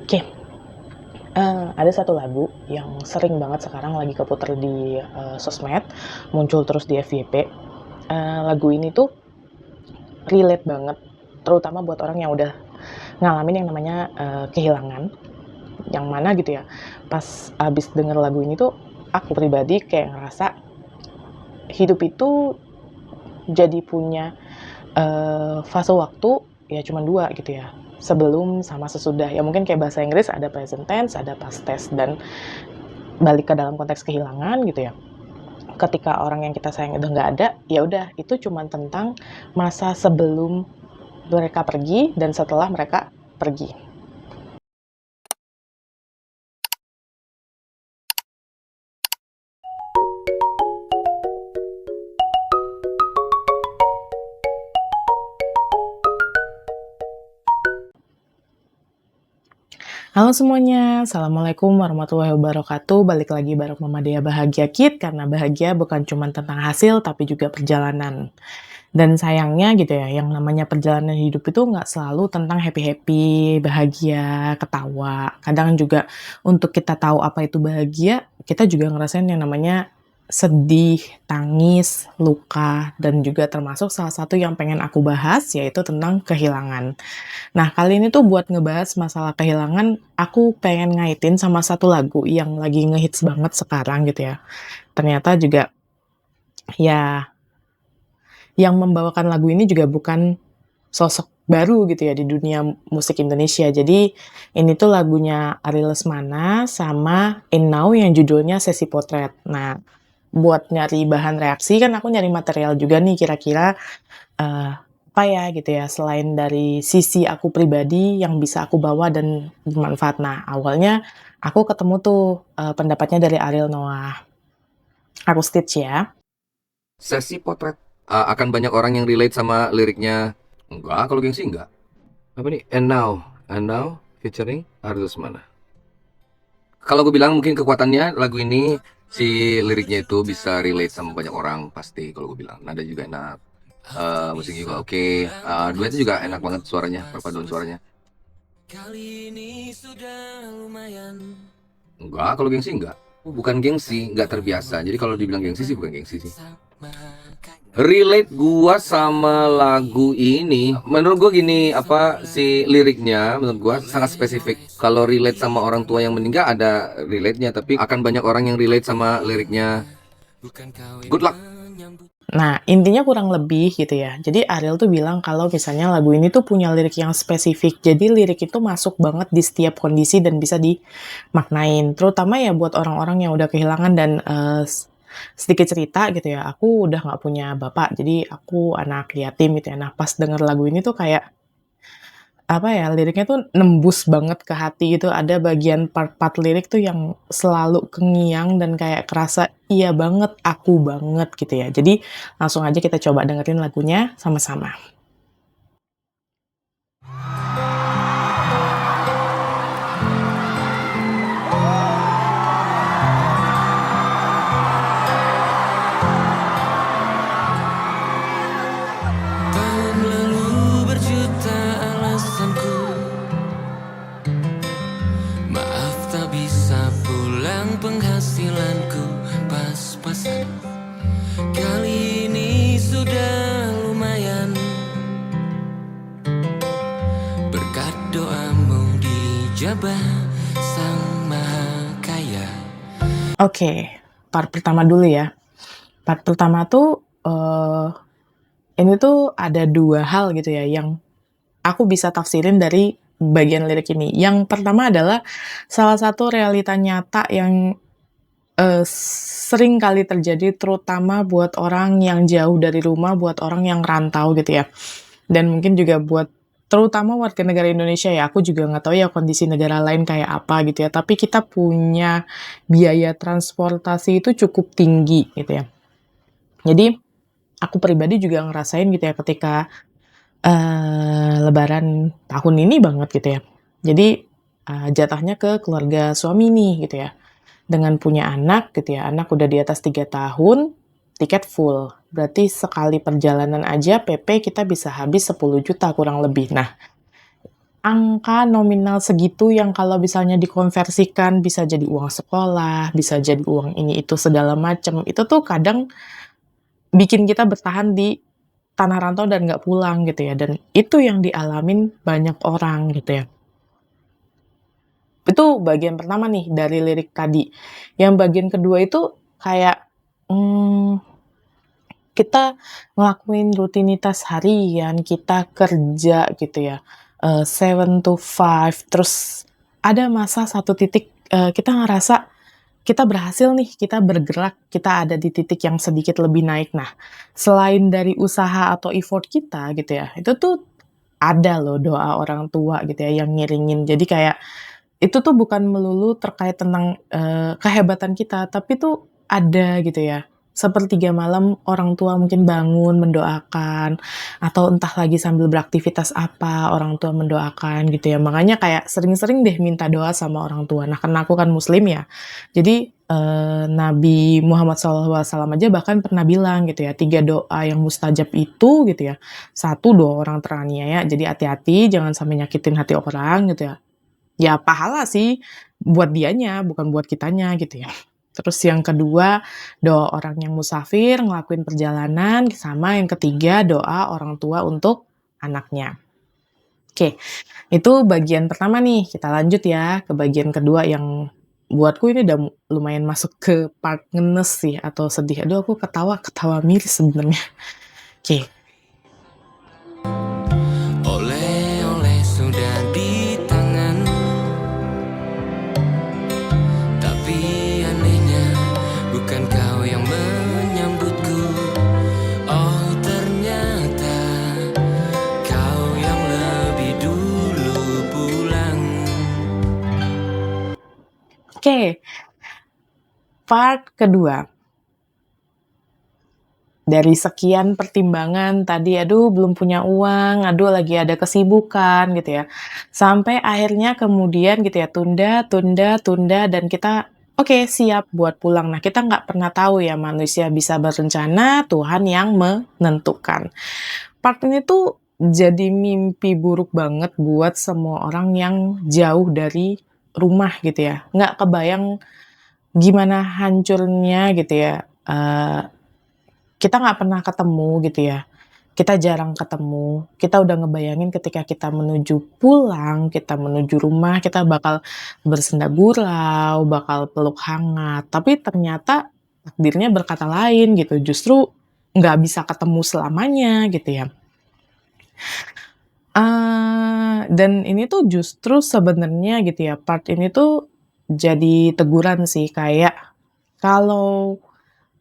Oke, ada satu lagu yang sering banget sekarang lagi keputar di, sosmed, muncul terus di FYP. Lagu ini tuh relate banget, terutama buat orang yang udah ngalamin yang namanya, kehilangan, yang mana gitu ya, pas abis denger lagu ini tuh, aku pribadi kayak ngerasa hidup itu jadi punya, fase waktu ya cuman 2 gitu ya, sebelum sama sesudah. Ya mungkin kayak bahasa Inggris ada present tense, ada past tense, dan balik ke dalam konteks kehilangan gitu ya, ketika orang yang kita sayang udah nggak ada, ya udah itu cuman tentang masa sebelum mereka pergi dan setelah mereka pergi. Halo semuanya, Assalamualaikum warahmatullahi wabarakatuh. Balik lagi bareng Mama Dea Bahagia Kid, karena bahagia bukan cuma tentang hasil, tapi juga perjalanan. Dan sayangnya gitu ya, yang namanya perjalanan hidup itu nggak selalu tentang happy-happy, bahagia, ketawa. Kadang juga untuk kita tahu apa itu bahagia, kita juga ngerasain yang namanya sedih, tangis, luka, dan juga termasuk salah satu yang pengen aku bahas, yaitu tentang kehilangan. Nah, kali ini tuh buat ngebahas masalah kehilangan, aku pengen ngaitin sama satu lagu yang lagi ngehits banget sekarang gitu ya. Ternyata juga ya yang membawakan lagu ini juga bukan sosok baru gitu ya di dunia musik Indonesia. Jadi ini tuh lagunya Ari Lesmana sama In Now yang judulnya Sesi Potret. Nah, buat nyari bahan reaksi kan aku nyari material juga nih kira-kira apa ya gitu ya, selain dari sisi aku pribadi yang bisa aku bawa dan bermanfaat. Nah, awalnya aku ketemu tuh pendapatnya dari Ariel Noah. Aku stitch ya. Sesi potret. Akan banyak orang yang relate sama liriknya. Enggak, kalau gengsi enggak. Apa nih? And now featuring Ardus Mana. Kalau gue bilang mungkin kekuatannya lagu ini, si liriknya itu bisa relate sama banyak orang pasti. Kalau gue bilang nada juga enak, musiknya juga oke. Duetnya juga enak banget suaranya, perpaduan suaranya. Kali ini sudah lumayan. Enggak, kalau gengsi enggak. Bukan gengsi, enggak terbiasa. Jadi kalau dibilang gengsi sih bukan gengsi sih. Relate gua sama lagu ini, menurut gua gini, apa si liriknya menurut gua sangat spesifik. Kalau relate sama orang tua yang meninggal ada relate-nya, tapi akan banyak orang yang relate sama liriknya. Good luck. Nah, intinya kurang lebih gitu ya. Jadi Ariel tuh bilang kalau misalnya lagu ini tuh punya lirik yang spesifik. Jadi lirik itu masuk banget di setiap kondisi dan bisa dimaknain. Terutama ya buat orang-orang yang udah kehilangan dan sedikit cerita gitu ya. Aku udah nggak punya bapak, jadi aku anak yatim gitu ya. Nah, pas denger lagu ini tuh kayak apa ya, liriknya tuh nembus banget ke hati gitu, ada bagian part-part lirik tuh yang selalu terngiang dan kayak kerasa, iya banget, aku banget gitu ya. Jadi langsung aja kita coba dengerin lagunya sama-sama. Tahun lalu berjuta alasanku, maaf tak bisa pulang penghasilanku pas-pasan. Kali ini sudah lumayan, berkat doamu dijabah sang maha kaya. Oke, part pertama dulu ya. Part pertama tuh, ini tuh ada 2 hal gitu ya yang aku bisa tafsirin dari bagian lirik ini. Yang pertama adalah salah satu realita nyata yang sering kali terjadi terutama buat orang yang jauh dari rumah, buat orang yang rantau gitu ya. Dan mungkin juga buat terutama warga negara Indonesia ya, aku juga nggak tahu ya kondisi negara lain kayak apa gitu ya, tapi kita punya biaya transportasi itu cukup tinggi gitu ya. Jadi, aku pribadi juga ngerasain gitu ya ketika, lebaran tahun ini banget gitu ya. Jadi, jatahnya ke keluarga suami nih gitu ya. Dengan punya anak gitu ya, anak udah di atas 3 tahun, tiket full. Berarti sekali perjalanan aja PP kita bisa habis 10 juta kurang lebih. Nah, angka nominal segitu yang kalau misalnya dikonversikan bisa jadi uang sekolah, bisa jadi uang ini itu segala macam, itu tuh kadang bikin kita bertahan di tanah rantau dan nggak pulang gitu ya, dan itu yang dialamin banyak orang gitu ya. Itu bagian pertama nih dari lirik tadi. Yang bagian kedua itu kayak, mmm, kita ngelakuin rutinitas harian, kita kerja gitu ya, 7 to 5, terus ada masa satu titik, kita ngerasa kita berhasil nih, kita bergerak, kita ada di titik yang sedikit lebih naik. Nah, selain dari usaha atau effort kita gitu ya, itu tuh ada loh doa orang tua gitu ya yang ngiringin. Jadi kayak itu tuh bukan melulu terkait tentang, kehebatan kita, tapi tuh ada gitu ya, sepertiga malam orang tua mungkin bangun mendoakan, atau entah lagi sambil beraktivitas apa, orang tua mendoakan gitu ya. Makanya kayak sering-sering deh minta doa sama orang tua. Nah, karena aku kan muslim ya, jadi, Nabi Muhammad SAW aja bahkan pernah bilang gitu ya, 3 doa yang mustajab itu gitu ya, satu doa orang teraniaya, jadi hati-hati jangan sampai nyakitin hati orang gitu ya. Ya pahala sih, buat dianya, bukan buat kitanya gitu ya. Terus yang kedua, doa orang yang musafir ngelakuin perjalanan, sama yang ketiga doa orang tua untuk anaknya. Oke, itu bagian pertama nih, kita lanjut ya ke bagian kedua yang buatku ini udah lumayan masuk ke part ngenes sih atau sedih. Aduh aku ketawa ketawa miris sebenarnya. Oke. Oleh-oleh sudah di tangan, tapi anehnya bukan kau yang menyambutku. Oh ternyata kau yang lebih dulu pulang. Oke, part kedua. Dari sekian pertimbangan tadi, aduh belum punya uang, aduh lagi ada kesibukan gitu ya. Sampai akhirnya kemudian gitu ya, tunda tunda tunda dan kita, oke siap buat pulang. Nah kita nggak pernah tahu ya manusia bisa berencana, Tuhan yang menentukan. Part ini tuh jadi mimpi buruk banget buat semua orang yang jauh dari rumah gitu ya. Nggak kebayang gimana hancurnya gitu ya, kita nggak pernah ketemu gitu ya, kita jarang ketemu, kita udah ngebayangin ketika kita menuju pulang, kita menuju rumah, kita bakal bersenda gurau, bakal peluk hangat, tapi ternyata takdirnya berkata lain gitu, justru nggak bisa ketemu selamanya gitu ya. Dan ini tuh justru sebenarnya gitu ya, part ini tuh jadi teguran sih, kayak kalau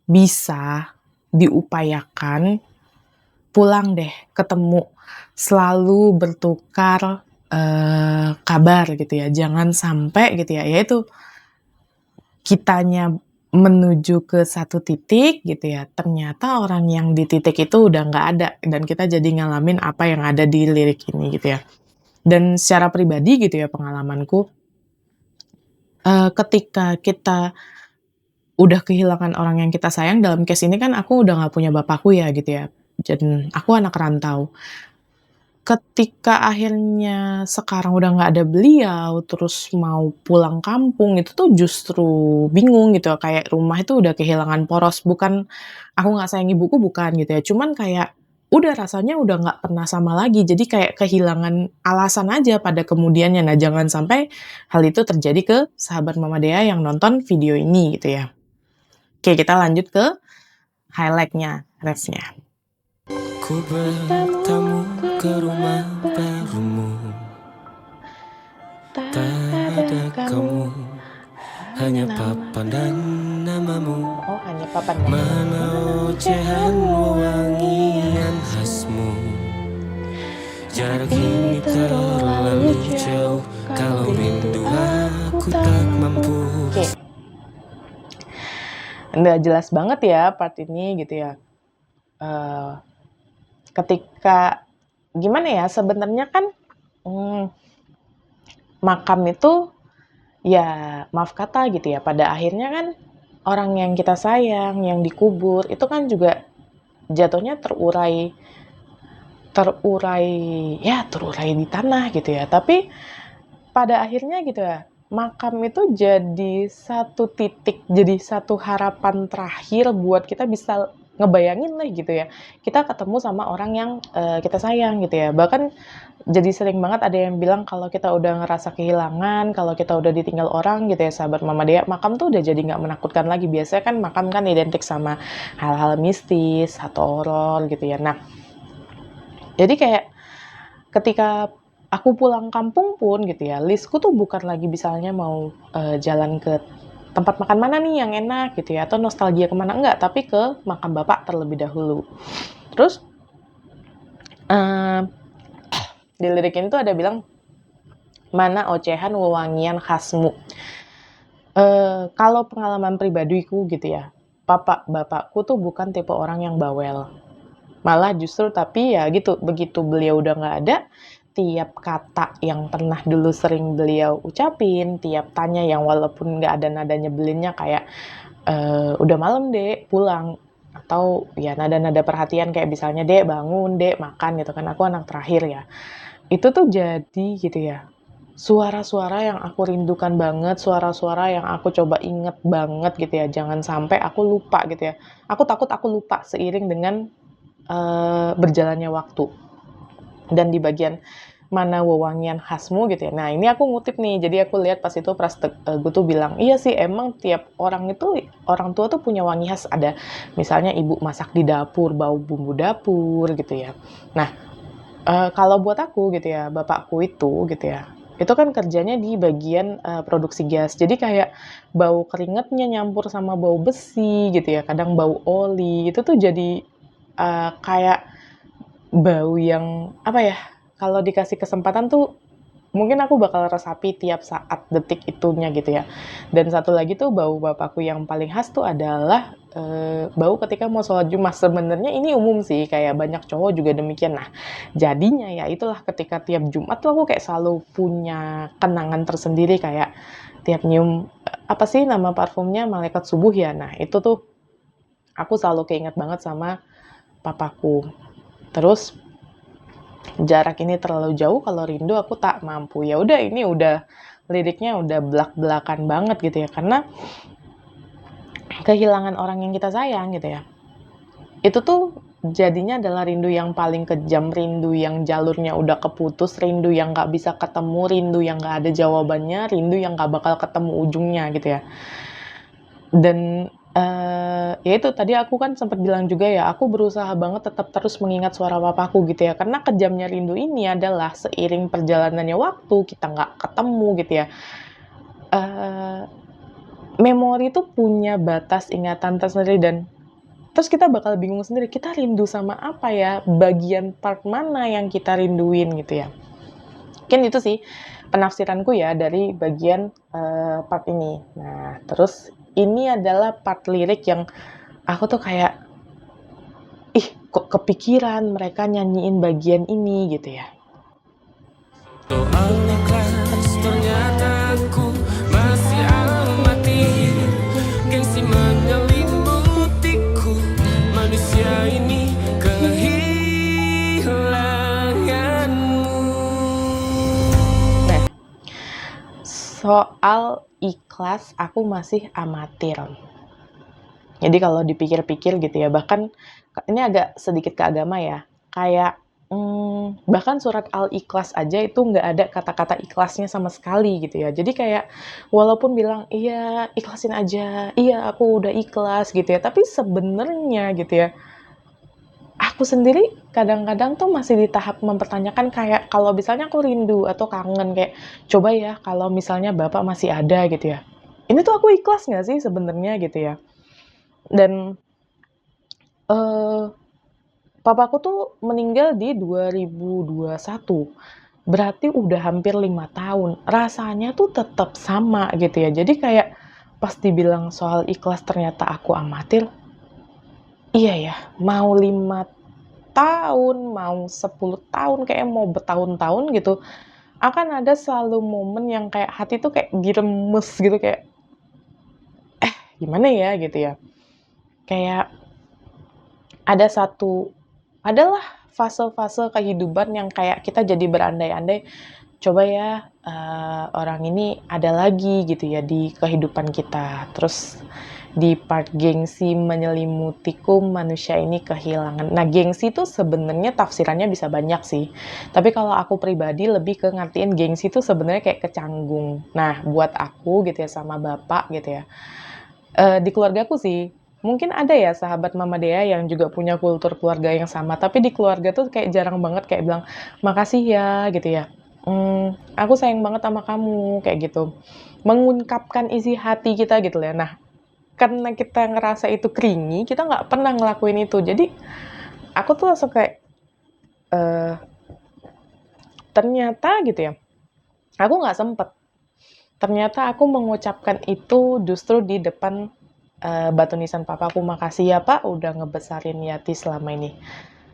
bisa diupayakan pulang deh, ketemu, selalu bertukar, kabar gitu ya, jangan sampai gitu ya, ya itu kitanya menuju ke satu titik gitu ya, ternyata orang yang di titik itu udah nggak ada dan kita jadi ngalamin apa yang ada di lirik ini gitu ya. Dan secara pribadi gitu ya pengalamanku, ketika kita udah kehilangan orang yang kita sayang, dalam case ini kan aku udah nggak punya bapakku ya gitu ya, dan aku anak rantau. Ketika akhirnya sekarang udah nggak ada beliau, terus mau pulang kampung, itu tuh justru bingung gitu, kayak rumah itu udah kehilangan poros. Bukan aku nggak sayang ibuku, bukan gitu ya, cuman kayak udah rasanya udah nggak pernah sama lagi, jadi kayak kehilangan alasan aja pada kemudiannya. Nah, jangan sampai hal itu terjadi ke sahabat Mama Dea yang nonton video ini gitu ya. Oke, kita lanjut ke highlight-nya, refnya. Ku bertamu ke rumah barumu, tak ada kamu, hanya papan dan namamu. Oh, hanya papan dan Mana ocehan wewangian khasmu. Jarak ini terlalu jauh, kalau rindu aku tak mampu. Oke. Nggak jelas banget ya part ini gitu ya. Ketika gimana ya, sebenarnya kan, makam itu ya maaf kata gitu ya, pada akhirnya kan orang yang kita sayang, yang dikubur, itu kan juga jatuhnya terurai di tanah gitu ya. Tapi pada akhirnya gitu ya, makam itu jadi satu titik, jadi satu harapan terakhir buat kita bisa ngebayangin lah gitu ya, kita ketemu sama orang yang, kita sayang gitu ya. Bahkan jadi sering banget ada yang bilang kalau kita udah ngerasa kehilangan, kalau kita udah ditinggal orang gitu ya, sahabat Mama Dea, makam tuh udah jadi nggak menakutkan lagi. Biasanya kan makam kan identik sama hal-hal mistis atau horor gitu ya. Nah, jadi kayak ketika aku pulang kampung pun gitu ya, listku tuh bukan lagi misalnya mau, jalan ke tempat makan mana nih yang enak gitu ya, atau nostalgia kemana enggak, tapi ke makam bapak terlebih dahulu. Terus, eee, di lirik ini tuh ada bilang, "Mana ocehan wewangian khasmu." Kalau pengalaman pribadiku gitu ya, bapakku tuh bukan tipe orang yang bawel. Malah justru tapi ya gitu, begitu beliau udah nggak ada, tiap kata yang pernah dulu sering beliau ucapin, tiap tanya yang walaupun nggak ada nada nyebelinnya kayak, "Udah malam, Dek, pulang." Atau ya nada-nada perhatian kayak misalnya, "Dek, bangun, Dek, makan," gitu kan, aku anak terakhir ya. Itu tuh jadi gitu ya, suara-suara yang aku rindukan banget, suara-suara yang aku coba inget banget gitu ya, jangan sampai aku lupa gitu ya. Aku takut aku lupa seiring dengan berjalannya waktu. Dan di bagian mana wewangian khasmu gitu ya. Nah, ini aku ngutip nih. Jadi aku lihat pas itu gue tuh bilang, "Iya sih emang tiap orang itu orang tua tuh punya wangi khas." Ada misalnya ibu masak di dapur, bau bumbu dapur gitu ya. Nah, kalau buat aku gitu ya, bapakku itu gitu ya, itu kan kerjanya di bagian, produksi gas. Jadi kayak bau keringatnya nyampur sama bau besi gitu ya, kadang bau oli, itu tuh jadi, kayak bau yang, apa ya, kalau dikasih kesempatan tuh mungkin aku bakal resapi tiap saat, detik itunya gitu ya. Dan satu lagi tuh bau bapakku yang paling khas tuh adalah, bau ketika mau sholat Jumat. Sebenarnya ini umum sih, kayak banyak cowok juga demikian. Nah, jadinya ya itulah ketika tiap Jumat tuh aku kayak selalu punya kenangan tersendiri kayak tiap nyium, apa sih nama parfumnya, Malaikat Subuh ya. Nah, itu tuh aku selalu keinget banget sama papaku. Terus jarak ini terlalu jauh, kalau rindu aku tak mampu. Ya udah ini udah liriknya udah belak-belakan banget gitu ya, karena kehilangan orang yang kita sayang gitu ya. Itu tuh jadinya adalah rindu yang paling kejam, rindu yang jalurnya udah keputus, rindu yang nggak bisa ketemu, rindu yang nggak ada jawabannya, rindu yang nggak bakal ketemu ujungnya gitu ya. Dan, ya itu tadi aku kan sempat bilang juga ya, aku berusaha banget tetap terus mengingat suara papaku gitu ya, karena kejamnya rindu ini adalah seiring perjalanannya waktu, kita nggak ketemu gitu ya, eee, memori itu punya batas ingatan tersendiri dan terus kita bakal bingung sendiri, kita rindu sama apa ya, bagian part mana yang kita rinduin gitu ya. Mungkin itu sih penafsiranku ya dari bagian, part ini. Nah, terus ini adalah part lirik yang aku tuh kayak, "Ih, kok kepikiran mereka nyanyiin bagian ini?" Gitu ya. Doa ikhlas ternyata aku masih amati. Gengsi menyelimutiku, manusia ini kehilanganmu. Nah, soal ikhlas aku masih amatir. Jadi kalau dipikir-pikir gitu ya, bahkan ini agak sedikit ke agama ya, kayak, bahkan surat Al-Ikhlas aja itu nggak ada kata-kata ikhlasnya sama sekali gitu ya. Jadi kayak walaupun bilang, "Iya, ikhlasin aja. Iya, aku udah ikhlas," gitu ya, tapi sebenarnya gitu ya, aku sendiri kadang-kadang tuh masih di tahap mempertanyakan kayak kalau misalnya aku rindu atau kangen kayak, "Coba ya kalau misalnya Bapak masih ada," gitu ya. Ini tuh aku ikhlas nggak sih sebenarnya gitu ya? Dan, eee, papaku tuh meninggal di 2021, berarti udah hampir 5 tahun. Rasanya tuh tetap sama gitu ya. Jadi kayak pas dibilang soal ikhlas ternyata aku amatir, iya ya, mau 5 tahun, mau 10 tahun, kayak mau bertahun-tahun gitu, akan ada selalu momen yang kayak hati tuh kayak diremes gitu, kayak, gimana ya gitu ya, kayak ada satu adalah fase-fase kehidupan yang kayak kita jadi berandai-andai, coba ya, orang ini ada lagi gitu ya di kehidupan kita. Terus di part gengsi menyelimutiku, manusia ini kehilangan. Nah, gengsi itu sebenarnya tafsirannya bisa banyak sih. Tapi kalau aku pribadi lebih ke ngertiin gengsi itu sebenarnya kayak kecanggung. Nah, buat aku gitu ya sama bapak gitu ya. Di keluargaku sih, mungkin ada ya sahabat Mama Dea yang juga punya kultur keluarga yang sama, tapi di keluarga tuh kayak jarang banget kayak bilang, "Makasih ya," gitu ya, "Aku sayang banget sama kamu," kayak gitu. Mengungkapkan isi hati kita gitu ya. Nah, karena kita ngerasa itu clingy, kita nggak pernah ngelakuin itu. Jadi, aku tuh langsung kayak, eee, ternyata gitu ya, aku nggak sempet. Ternyata aku mengucapkan itu justru di depan, batu nisan papaku, "Makasih ya Pak, udah ngebesarin Yati selama ini."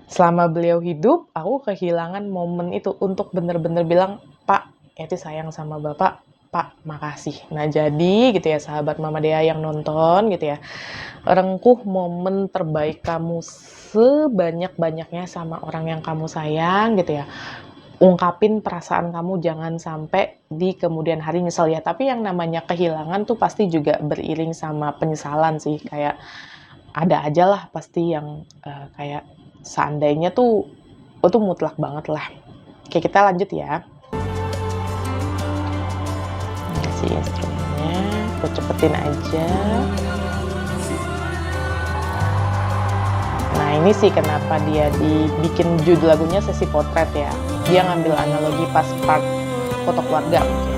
Selama beliau hidup, aku kehilangan momen itu untuk bener-bener bilang, "Pak, Yati sayang sama Bapak, Pak, makasih." Nah, jadi gitu ya sahabat Mama Dea yang nonton gitu ya, rengkuh momen terbaik kamu sebanyak-banyaknya sama orang yang kamu sayang gitu ya. Ungkapin perasaan kamu, jangan sampai di kemudian hari nyesel ya. Tapi yang namanya kehilangan tuh pasti juga beriring sama penyesalan sih, kayak ada aja lah pasti yang, kayak seandainya tuh, itu mutlak banget lah. Oke, kita lanjut ya. Ini si instrumennya, aku cepetin aja. Nah, ini sih kenapa dia dibikin judul lagunya Sesi Potret ya. Dia ngambil analogi pas part foto keluarga mungkin.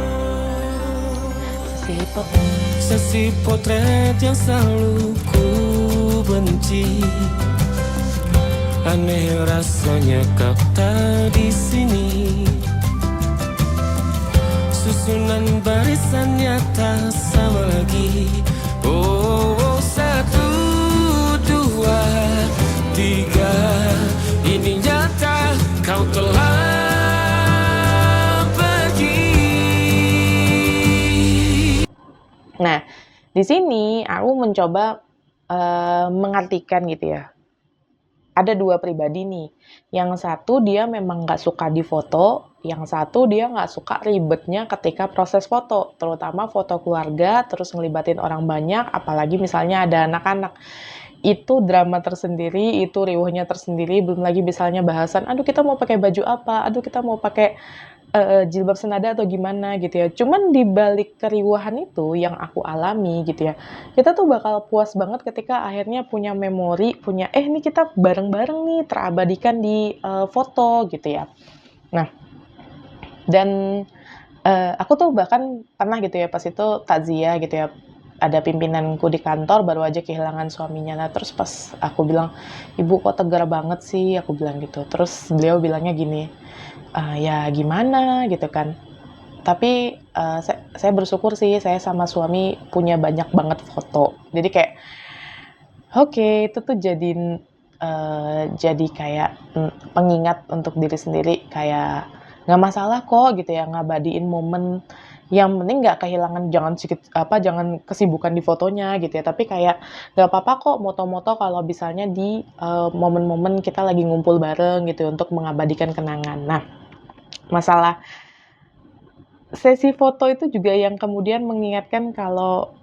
Sesi potret. Sesi potret yang selalu ku benci. Aneh rasanya kau tak di sini. Susunan barisannya tak sama lagi. Oh, satu, dua, tiga. Ini nyata kau telah pergi. Nah, di sini aku mencoba, mengartikan gitu ya. Ada dua pribadi nih, yang satu dia memang nggak suka difoto, yang satu dia nggak suka ribetnya ketika proses foto, terutama foto keluarga, terus ngelibatin orang banyak, apalagi misalnya ada anak-anak. Itu drama tersendiri, itu riuhnya tersendiri, belum lagi misalnya bahasan, "Aduh kita mau pakai baju apa? Aduh kita mau pakai jilbab senada atau gimana," gitu ya. Cuman di balik keriuhan itu yang aku alami gitu ya, kita tuh bakal puas banget ketika akhirnya punya memori, punya, ini kita bareng-bareng nih terabadikan di, foto gitu ya. Nah, dan, aku tuh bahkan pernah gitu ya pas itu takziah gitu ya, ada pimpinanku di kantor baru aja kehilangan suaminya. Nah, terus pas aku bilang, "Ibu kok tegar banget sih?" Aku bilang gitu. Terus beliau bilangnya gini, "Ya gimana," gitu kan. Tapi, saya bersyukur sih saya sama suami punya banyak banget foto. Jadi kayak, oke itu tuh jadi kayak, pengingat untuk diri sendiri kayak, nggak masalah kok gitu ya ngabadiin momen, yang penting nggak kehilangan jangan kesibukan di fotonya gitu ya, tapi kayak nggak apa-apa kok moto-moto kalau misalnya di, momen-momen kita lagi ngumpul bareng gitu untuk mengabadikan kenangan. Nah, masalah sesi foto itu juga yang kemudian mengingatkan kalau,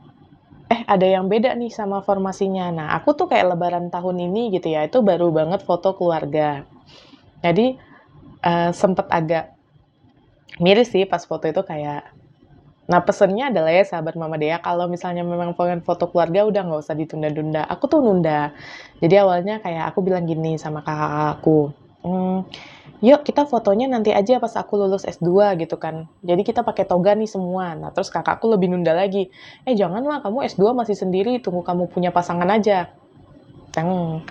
ada yang beda nih sama formasinya. Nah, aku tuh kayak lebaran tahun ini gitu ya, itu baru banget foto keluarga. Jadi, sempet agak miris sih pas foto itu kayak, nah pesennya adalah ya sahabat Mama Dea, kalau misalnya memang pengen foto keluarga udah nggak usah ditunda-tunda. Aku tuh nunda. Jadi awalnya kayak aku bilang gini sama kakak aku, "Yuk kita fotonya nanti aja pas aku lulus S2," gitu kan. Jadi kita pakai toga nih semua. Nah terus kakakku lebih nunda lagi, janganlah kamu S2 masih sendiri, tunggu kamu punya pasangan aja." Teng.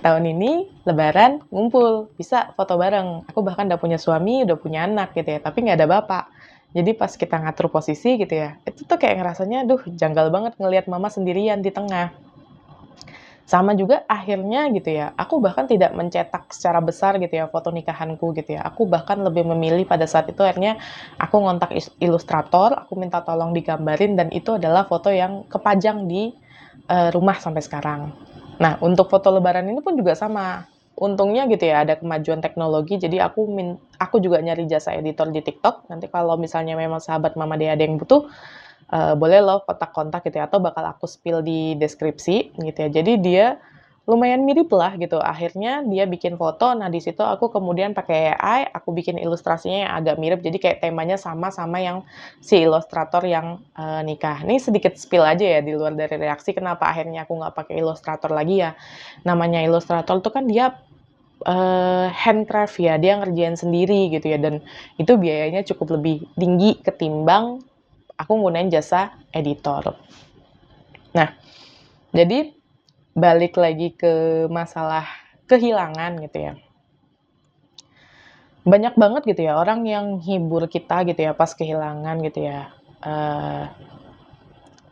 Tahun ini lebaran ngumpul, bisa foto bareng. Aku bahkan udah punya suami, udah punya anak gitu ya, tapi nggak ada bapak. Jadi pas kita ngatur posisi gitu ya, itu tuh kayak ngerasanya, duh janggal banget ngelihat mama sendirian di tengah. Sama juga akhirnya gitu ya, aku bahkan tidak mencetak secara besar gitu ya foto nikahanku gitu ya. Aku bahkan lebih memilih pada saat itu akhirnya aku ngontak ilustrator, aku minta tolong digambarin dan itu adalah foto yang kepajang di, rumah sampai sekarang. Nah, untuk foto lebaran ini pun juga sama. untungnya gitu ya ada kemajuan teknologi, jadi aku juga nyari jasa editor di TikTok. Nanti kalau misalnya memang sahabat Mama Dea ada yang butuh, boleh loh kontak-kontak gitu ya, atau bakal aku spill di deskripsi gitu ya. Jadi dia lumayan mirip lah gitu, akhirnya dia bikin foto, nah di situ aku kemudian pakai AI, aku bikin ilustrasinya yang agak mirip, jadi kayak temanya sama yang si ilustrator yang, nikah. Ini sedikit spill aja ya di luar dari reaksi kenapa akhirnya aku nggak pakai ilustrator lagi ya, namanya ilustrator tuh kan dia, handcraft ya, dia ngerjain sendiri gitu ya, dan itu biayanya cukup lebih tinggi ketimbang aku nggunain jasa editor. Nah, jadi balik lagi ke masalah kehilangan gitu ya. Banyak banget gitu ya orang yang hibur kita gitu ya pas kehilangan gitu ya. Eee,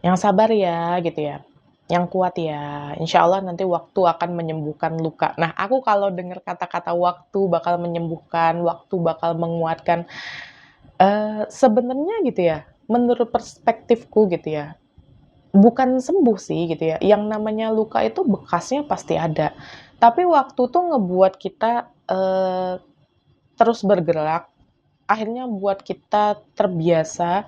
yang sabar ya gitu ya, yang kuat ya, insya Allah nanti waktu akan menyembuhkan luka. Nah, aku kalau dengar kata-kata waktu bakal menyembuhkan, waktu bakal menguatkan, sebenarnya gitu ya, menurut perspektifku gitu ya, bukan sembuh sih gitu ya, yang namanya luka itu bekasnya pasti ada. Tapi waktu tuh ngebuat kita, terus bergerak, akhirnya buat kita terbiasa,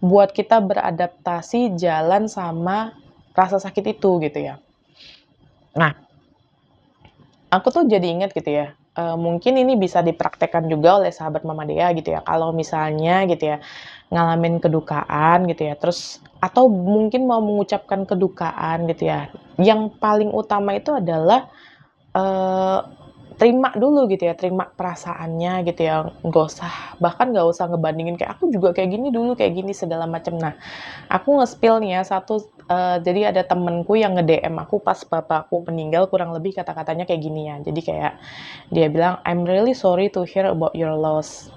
buat kita beradaptasi jalan sama rasa sakit itu gitu ya. Nah, aku tuh jadi inget gitu ya, mungkin ini bisa dipraktekkan juga oleh sahabat Mama Dea gitu ya, kalau misalnya gitu ya, ngalamin kedukaan gitu ya, terus atau mungkin mau mengucapkan kedukaan gitu ya, yang paling utama itu adalah, eee, terima dulu gitu ya, terima perasaannya gitu ya, nggak usah ngebandingin kayak, "Aku juga kayak gini dulu, kayak gini," segala macam. Nah, aku nge-spill nih ya jadi ada temenku yang nge-DM aku pas bapakku meninggal kurang lebih kata-katanya kayak gini ya. Jadi kayak dia bilang, "I'm really sorry to hear about your loss."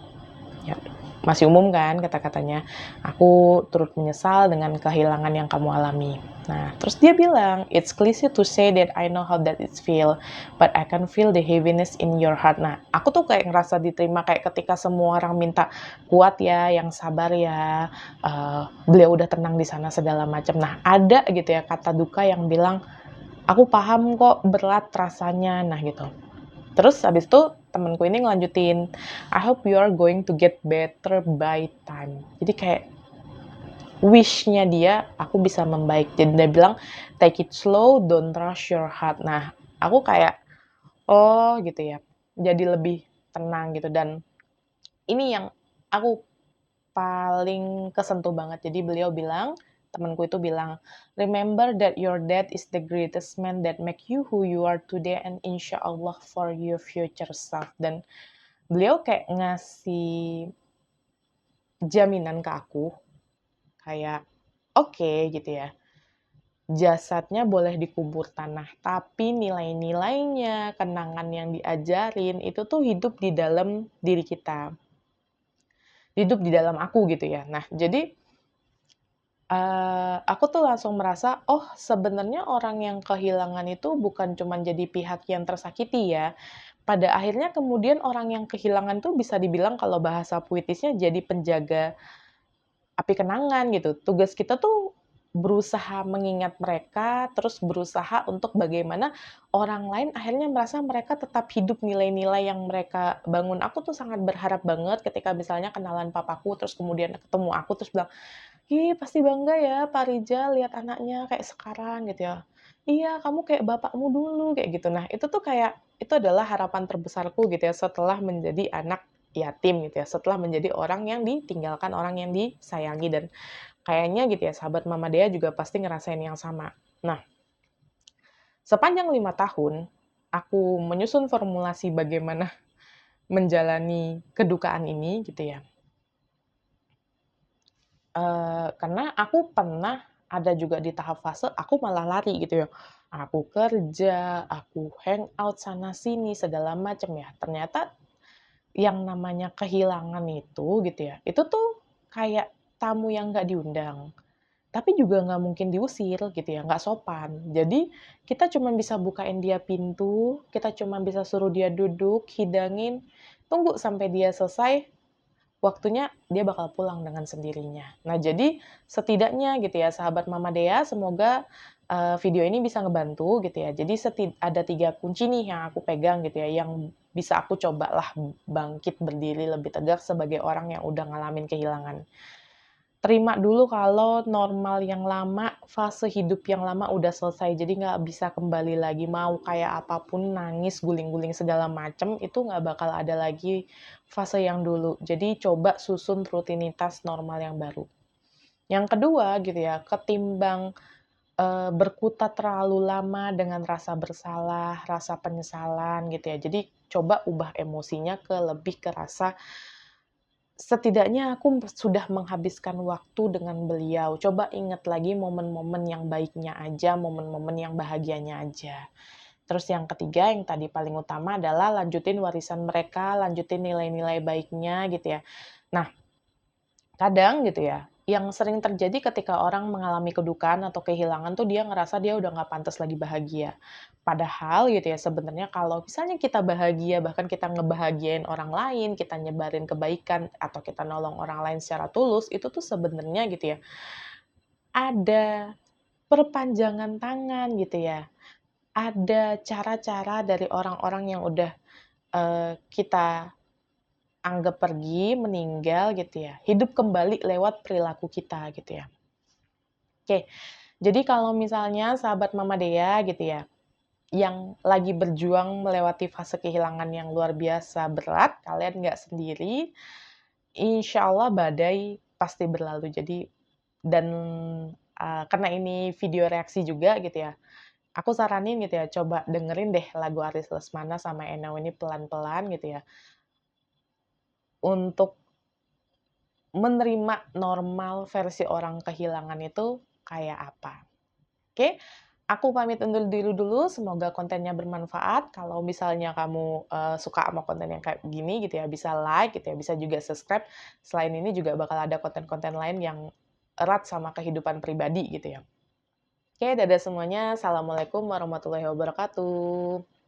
Ya, masih umum kan kata-katanya. "Aku turut menyesal dengan kehilangan yang kamu alami." Nah, terus dia bilang, "It's cliche to say that I know how that it feel, but I can feel the heaviness in your heart." Nah, aku tuh kayak ngerasa diterima kayak ketika semua orang minta, "Kuat ya, yang sabar ya, beliau udah tenang di sana," segala macam. Nah, ada gitu ya kata duka yang bilang, "Aku paham kok berat rasanya." Nah, gitu. Terus habis itu temenku ini ngelanjutin, "I hope you are going to get better by time." Jadi kayak wish-nya dia, aku bisa membaik. Jadi dia bilang, "Take it slow, don't rush your heart." Nah, aku kayak, oh gitu ya, jadi lebih tenang gitu dan ini yang aku paling kesentuh banget. Jadi beliau bilang, temenku itu bilang, "Remember that your dad is the greatest man that make you who you are today and insya Allah for your future self." Dan beliau kayak ngasih jaminan ke aku, kayak, "Oke," gitu ya, "jasadnya boleh dikubur tanah, tapi nilai-nilainya, kenangan yang diajarin, itu tuh hidup di dalam diri kita, hidup di dalam aku," gitu ya. Nah, jadi, aku tuh langsung merasa, oh sebenarnya orang yang kehilangan itu bukan cuman jadi pihak yang tersakiti ya, pada akhirnya kemudian orang yang kehilangan tuh bisa dibilang kalau bahasa puitisnya jadi penjaga api kenangan gitu. Tugas kita tuh berusaha mengingat mereka, terus berusaha untuk bagaimana orang lain akhirnya merasa mereka tetap hidup nilai-nilai yang mereka bangun. Aku tuh sangat berharap banget ketika misalnya kenalan papaku, terus kemudian ketemu aku, terus bilang, "Ih, pasti bangga ya Pak Rijal lihat anaknya kayak sekarang," gitu ya. "Iya, kamu kayak bapakmu dulu," kayak gitu. Nah, itu tuh kayak itu adalah harapan terbesarku gitu ya setelah menjadi anak yatim gitu ya, setelah menjadi orang yang ditinggalkan, orang yang disayangi dan kayaknya gitu ya sahabat Mama Dea juga pasti ngerasain yang sama. Nah, sepanjang 5 tahun aku menyusun formulasi bagaimana menjalani kedukaan ini gitu ya, karena aku pernah ada juga di tahap fase aku malah lari gitu ya. Aku kerja, aku hangout sana sini segala macam ya. Ternyata yang namanya kehilangan itu gitu ya, itu tuh kayak tamu yang nggak diundang. Tapi juga nggak mungkin diusir gitu ya, nggak sopan. Jadi kita cuma bisa bukain dia pintu, kita cuma bisa suruh dia duduk, hidangin, tunggu sampai dia selesai, waktunya dia bakal pulang dengan sendirinya. Nah, jadi setidaknya gitu ya, sahabat Mama Dea, semoga, video ini bisa ngebantu gitu ya. Jadi ada 3 kunci nih yang aku pegang gitu ya, yang bisa aku cobalah bangkit berdiri lebih tegak sebagai orang yang udah ngalamin kehilangan. Terima dulu kalau normal yang lama, fase hidup yang lama udah selesai, jadi nggak bisa kembali lagi, mau kayak apapun, nangis, guling-guling segala macem, itu nggak bakal ada lagi fase yang dulu. Jadi coba susun rutinitas normal yang baru. Yang kedua gitu ya, ketimbang, berkutat terlalu lama dengan rasa bersalah, rasa penyesalan gitu ya, jadi coba ubah emosinya lebih ke rasa, setidaknya aku sudah menghabiskan waktu dengan beliau. Coba ingat lagi momen-momen yang baiknya aja, momen-momen yang bahagianya aja. Terus yang ketiga, yang tadi paling utama adalah lanjutin warisan mereka, lanjutin nilai-nilai baiknya gitu ya. Nah, kadang gitu ya, yang sering terjadi ketika orang mengalami kedukaan atau kehilangan tuh dia ngerasa dia udah nggak pantas lagi bahagia. Padahal gitu ya, sebenarnya kalau misalnya kita bahagia, bahkan kita ngebahagiain orang lain, kita nyebarin kebaikan, atau kita nolong orang lain secara tulus, itu tuh sebenarnya gitu ya, ada perpanjangan tangan gitu ya, ada cara-cara dari orang-orang yang udah, kita anggap pergi, meninggal gitu ya, hidup kembali lewat perilaku kita gitu ya. Oke, jadi kalau misalnya sahabat Mama Dea gitu ya, yang lagi berjuang melewati fase kehilangan yang luar biasa berat, kalian nggak sendiri, insya Allah badai pasti berlalu. Jadi dan, karena ini video reaksi juga gitu ya, aku saranin gitu ya, coba dengerin deh lagu Aris Lesmana sama Enau ini pelan-pelan gitu ya, untuk menerima normal versi orang kehilangan itu kayak apa. Oke, aku pamit undur diri dulu, semoga kontennya bermanfaat. Kalau misalnya kamu, suka sama konten yang kayak gini gitu ya, bisa like gitu ya, bisa juga subscribe. Selain ini juga bakal ada konten-konten lain yang erat sama kehidupan pribadi gitu ya. Oke, dadah semuanya. Assalamualaikum warahmatullahi wabarakatuh.